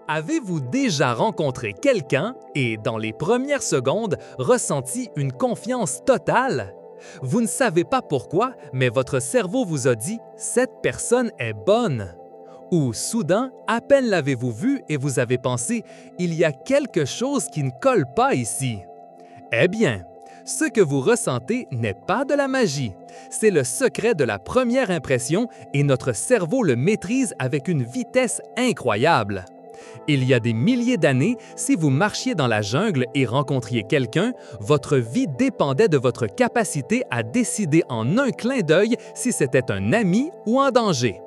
Avez-vous déjà rencontré quelqu'un et, dans les premières secondes, ressenti une confiance totale? Vous ne savez pas pourquoi, mais votre cerveau vous a dit « cette personne est bonne ». Ou soudain, à peine l'avez-vous vu et vous avez pensé « il y a quelque chose qui ne colle pas ici ». Eh bien, ce que vous ressentez n'est pas de la magie. C'est le secret de la première impression et notre cerveau le maîtrise avec une vitesse incroyable. Il y a des milliers d'années, si vous marchiez dans la jungle et rencontriez quelqu'un, votre vie dépendait de votre capacité à décider en un clin d'œil si c'était un ami ou un danger.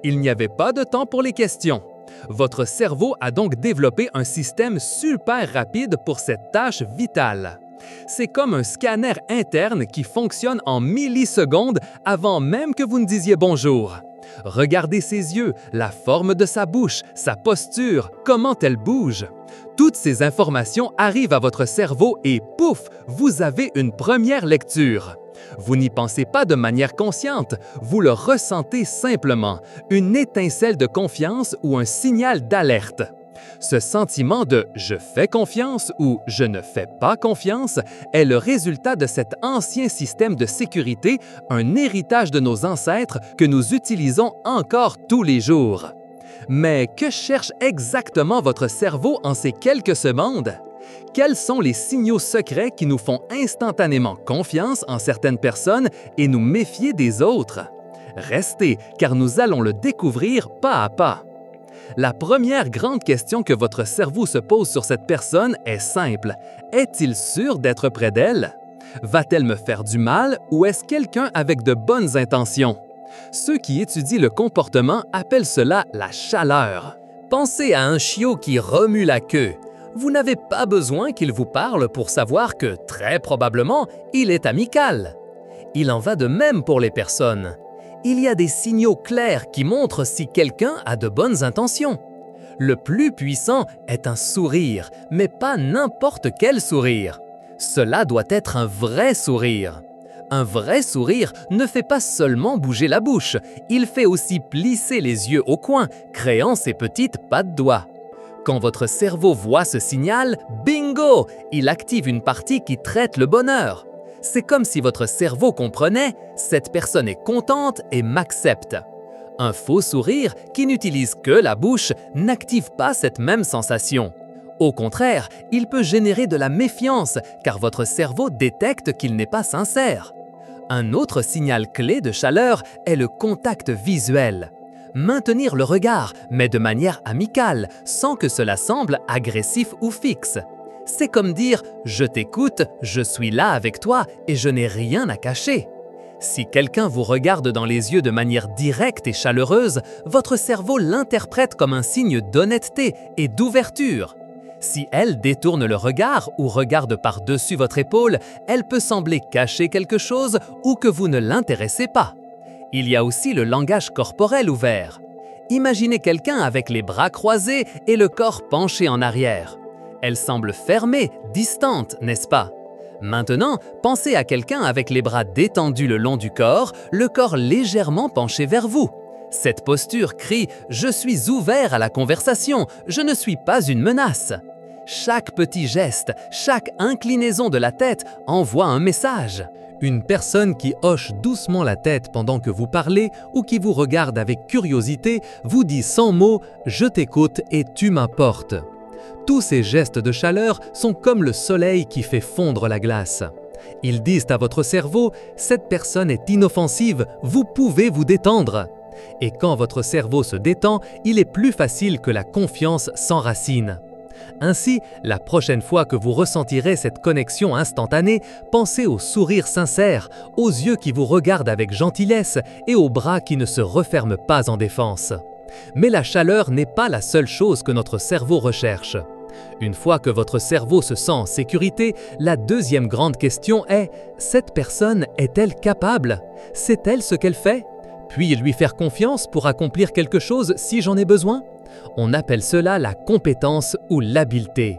Il n'y avait pas de temps pour les questions. Votre cerveau a donc développé un système super rapide pour cette tâche vitale. C'est comme un scanner interne qui fonctionne en millisecondes avant même que vous ne disiez bonjour. Regardez ses yeux, la forme de sa bouche, sa posture, comment elle bouge. Toutes ces informations arrivent à votre cerveau et pouf, vous avez une première lecture. Vous n'y pensez pas de manière consciente, vous le ressentez simplement, une étincelle de confiance ou un signal d'alerte. Ce sentiment de « je fais confiance » ou « je ne fais pas confiance » est le résultat de cet ancien système de sécurité, un héritage de nos ancêtres que nous utilisons encore tous les jours. Mais que cherche exactement votre cerveau en ces quelques secondes? Quels sont les signaux secrets qui nous font instantanément confiance en certaines personnes et nous méfier des autres? Restez, car nous allons le découvrir pas à pas. La première grande question que votre cerveau se pose sur cette personne est simple. Est-il sûr d'être près d'elle? Va-t-elle me faire du mal ou est-ce quelqu'un avec de bonnes intentions? Ceux qui étudient le comportement appellent cela la chaleur. Pensez à un chiot qui remue la queue. Vous n'avez pas besoin qu'il vous parle pour savoir que, très probablement, il est amical. Il en va de même pour les personnes. Il y a des signaux clairs qui montrent si quelqu'un a de bonnes intentions. Le plus puissant est un sourire, mais pas n'importe quel sourire. Cela doit être un vrai sourire. Un vrai sourire ne fait pas seulement bouger la bouche, il fait aussi plisser les yeux au coin, créant ses petites pattes doigts. Quand votre cerveau voit ce signal, bingo! Il active une partie qui traite le bonheur. C'est comme si votre cerveau comprenait « cette personne est contente et m'accepte ». Un faux sourire qui n'utilise que la bouche n'active pas cette même sensation. Au contraire, il peut générer de la méfiance car votre cerveau détecte qu'il n'est pas sincère. Un autre signal clé de chaleur est le contact visuel. Maintenir le regard, mais de manière amicale, sans que cela semble agressif ou fixe. C'est comme dire « je t'écoute, je suis là avec toi et je n'ai rien à cacher ». Si quelqu'un vous regarde dans les yeux de manière directe et chaleureuse, votre cerveau l'interprète comme un signe d'honnêteté et d'ouverture. Si elle détourne le regard ou regarde par-dessus votre épaule, elle peut sembler cacher quelque chose ou que vous ne l'intéressez pas. Il y a aussi le langage corporel ouvert. Imaginez quelqu'un avec les bras croisés et le corps penché en arrière. Elle semble fermée, distante, n'est-ce pas? Maintenant, pensez à quelqu'un avec les bras détendus le long du corps, le corps légèrement penché vers vous. Cette posture crie « Je suis ouvert à la conversation, je ne suis pas une menace ». Chaque petit geste, chaque inclinaison de la tête envoie un message. Une personne qui hoche doucement la tête pendant que vous parlez ou qui vous regarde avec curiosité vous dit sans mots « Je t'écoute et tu m'apportes ». Tous ces gestes de chaleur sont comme le soleil qui fait fondre la glace. Ils disent à votre cerveau « Cette personne est inoffensive, vous pouvez vous détendre ». Et quand votre cerveau se détend, il est plus facile que la confiance s'enracine. Ainsi, la prochaine fois que vous ressentirez cette connexion instantanée, pensez au sourire sincère, aux yeux qui vous regardent avec gentillesse et aux bras qui ne se referment pas en défense. Mais la chaleur n'est pas la seule chose que notre cerveau recherche. Une fois que votre cerveau se sent en sécurité, la deuxième grande question est « Cette personne est-elle capable? Sait-elle ce qu'elle fait? Puis-je lui faire confiance pour accomplir quelque chose si j'en ai besoin ?» On appelle cela la compétence ou l'habileté.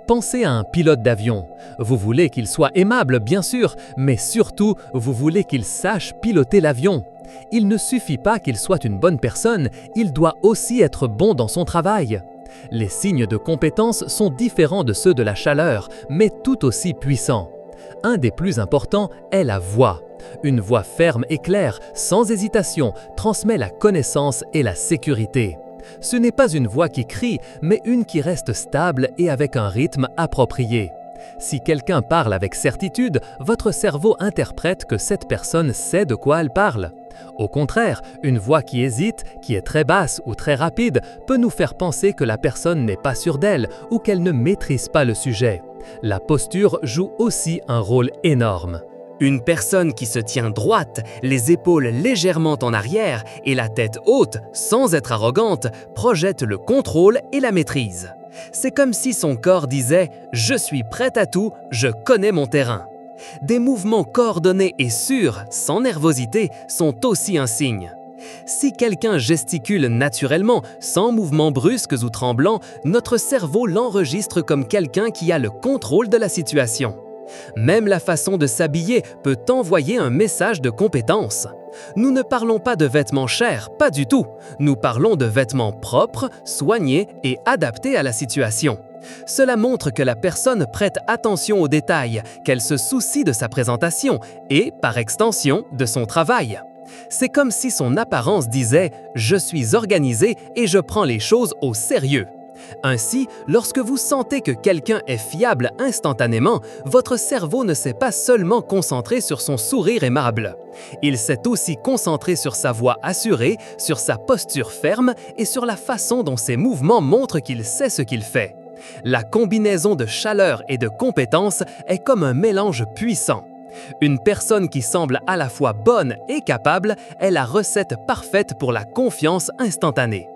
Pensez à un pilote d'avion. Vous voulez qu'il soit aimable, bien sûr, mais surtout, vous voulez qu'il sache piloter l'avion. Il ne suffit pas qu'il soit une bonne personne, il doit aussi être bon dans son travail. Les signes de compétence sont différents de ceux de la chaleur, mais tout aussi puissants. Un des plus importants est la voix. Une voix ferme et claire, sans hésitation, transmet la connaissance et la sécurité. Ce n'est pas une voix qui crie, mais une qui reste stable et avec un rythme approprié. Si quelqu'un parle avec certitude, votre cerveau interprète que cette personne sait de quoi elle parle. Au contraire, une voix qui hésite, qui est très basse ou très rapide, peut nous faire penser que la personne n'est pas sûre d'elle ou qu'elle ne maîtrise pas le sujet. La posture joue aussi un rôle énorme. Une personne qui se tient droite, les épaules légèrement en arrière et la tête haute, sans être arrogante, projette le contrôle et la maîtrise. C'est comme si son corps disait « Je suis prête à tout, je connais mon terrain ». Des mouvements coordonnés et sûrs, sans nervosité, sont aussi un signe. Si quelqu'un gesticule naturellement, sans mouvements brusques ou tremblants, notre cerveau l'enregistre comme quelqu'un qui a le contrôle de la situation. Même la façon de s'habiller peut envoyer un message de compétence. Nous ne parlons pas de vêtements chers, pas du tout. Nous parlons de vêtements propres, soignés et adaptés à la situation. Cela montre que la personne prête attention aux détails, qu'elle se soucie de sa présentation et, par extension, de son travail. C'est comme si son apparence disait « Je suis organisé et je prends les choses au sérieux ». Ainsi, lorsque vous sentez que quelqu'un est fiable instantanément, votre cerveau ne s'est pas seulement concentré sur son sourire aimable. Il s'est aussi concentré sur sa voix assurée, sur sa posture ferme et sur la façon dont ses mouvements montrent qu'il sait ce qu'il fait. La combinaison de chaleur et de compétence est comme un mélange puissant. Une personne qui semble à la fois bonne et capable est la recette parfaite pour la confiance instantanée.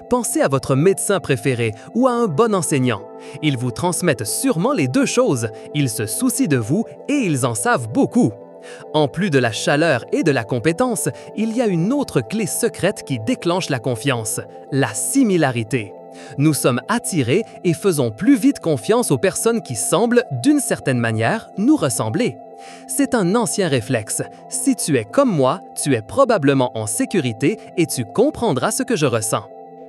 Pensez à votre médecin préféré ou à un bon enseignant. Ils vous transmettent sûrement les deux choses. Ils se soucient de vous et ils en savent beaucoup. En plus de la chaleur et de la compétence, il y a une autre clé secrète qui déclenche la confiance, la similarité. Nous sommes attirés et faisons plus vite confiance aux personnes qui semblent, d'une certaine manière, nous ressembler. C'est un ancien réflexe. Si tu es comme moi, tu es probablement en sécurité et tu comprendras ce que je ressens.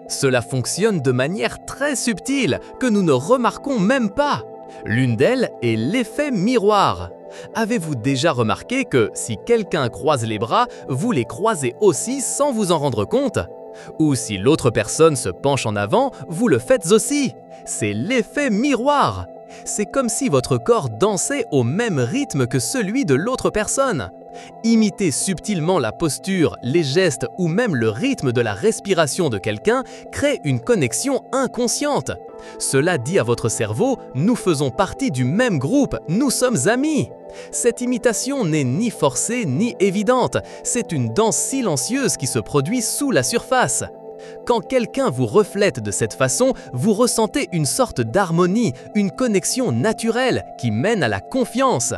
Cela fonctionne de manière très subtile que nous ne remarquons même pas. L'une d'elles est l'effet miroir. Avez-vous déjà remarqué que si quelqu'un croise les bras, vous les croisez aussi sans vous en rendre compte? Ou si l'autre personne se penche en avant, vous le faites aussi. C'est l'effet miroir. C'est comme si votre corps dansait au même rythme que celui de l'autre personne. Imiter subtilement la posture, les gestes ou même le rythme de la respiration de quelqu'un crée une connexion inconsciente. Cela dit à votre cerveau « Nous faisons partie du même groupe, nous sommes amis ». Cette imitation n'est ni forcée ni évidente, c'est une danse silencieuse qui se produit sous la surface. Quand quelqu'un vous reflète de cette façon, vous ressentez une sorte d'harmonie, une connexion naturelle qui mène à la confiance.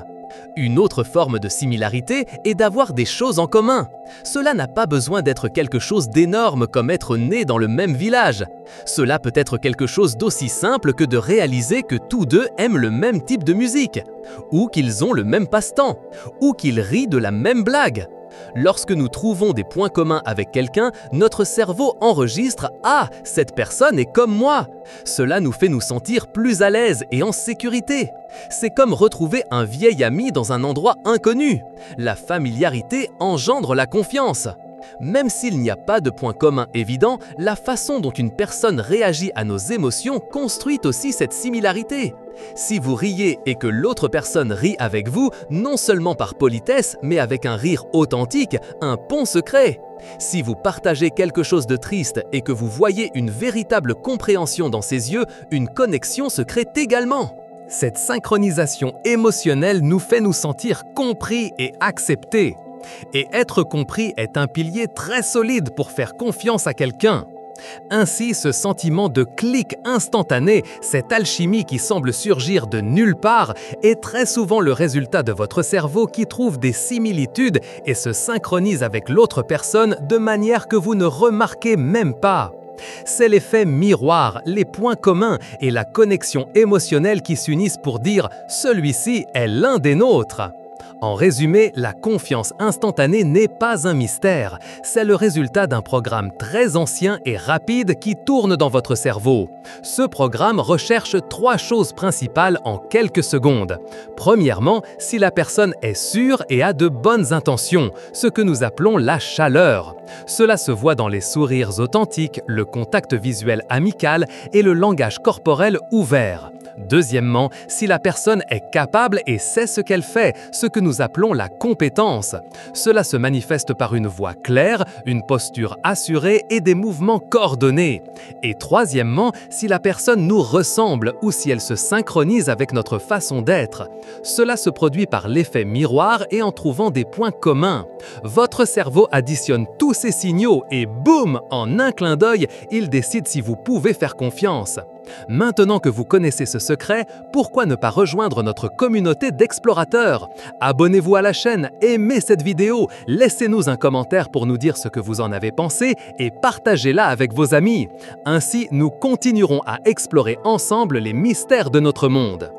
Une autre forme de similarité est d'avoir des choses en commun. Cela n'a pas besoin d'être quelque chose d'énorme comme être né dans le même village. Cela peut être quelque chose d'aussi simple que de réaliser que tous deux aiment le même type de musique, ou qu'ils ont le même passe-temps, ou qu'ils rient de la même blague. Lorsque nous trouvons des points communs avec quelqu'un, notre cerveau enregistre « Ah, cette personne est comme moi !» Cela nous fait nous sentir plus à l'aise et en sécurité. C'est comme retrouver un vieil ami dans un endroit inconnu. La familiarité engendre la confiance. Même s'il n'y a pas de point commun évident, la façon dont une personne réagit à nos émotions construit aussi cette similarité. Si vous riez et que l'autre personne rit avec vous, non seulement par politesse, mais avec un rire authentique, un pont se crée. Si vous partagez quelque chose de triste et que vous voyez une véritable compréhension dans ses yeux, une connexion se crée également. Cette synchronisation émotionnelle nous fait nous sentir compris et acceptés. Et être compris est un pilier très solide pour faire confiance à quelqu'un. Ainsi, ce sentiment de clic instantané, cette alchimie qui semble surgir de nulle part, est très souvent le résultat de votre cerveau qui trouve des similitudes et se synchronise avec l'autre personne de manière que vous ne remarquez même pas. C'est l'effet miroir, les points communs et la connexion émotionnelle qui s'unissent pour dire « celui-ci est l'un des nôtres ». En résumé, la confiance instantanée n'est pas un mystère. C'est le résultat d'un programme très ancien et rapide qui tourne dans votre cerveau. Ce programme recherche 3 choses principales en quelques secondes. Premièrement, si la personne est sûre et a de bonnes intentions, ce que nous appelons la chaleur. Cela se voit dans les sourires authentiques, le contact visuel amical et le langage corporel ouvert. Deuxièmement, si la personne est capable et sait ce qu'elle fait, ce que nous appelons la compétence. Cela se manifeste par une voix claire, une posture assurée et des mouvements coordonnés. Et troisièmement, si la personne nous ressemble ou si elle se synchronise avec notre façon d'être. Cela se produit par l'effet miroir et en trouvant des points communs. Votre cerveau additionne tous ces signaux et boum, en un clin d'œil, il décide si vous pouvez faire confiance. Maintenant que vous connaissez ce secret, pourquoi ne pas rejoindre notre communauté d'explorateurs? Abonnez-vous à la chaîne, aimez cette vidéo, laissez-nous un commentaire pour nous dire ce que vous en avez pensé et partagez-la avec vos amis. Ainsi, nous continuerons à explorer ensemble les mystères de notre monde.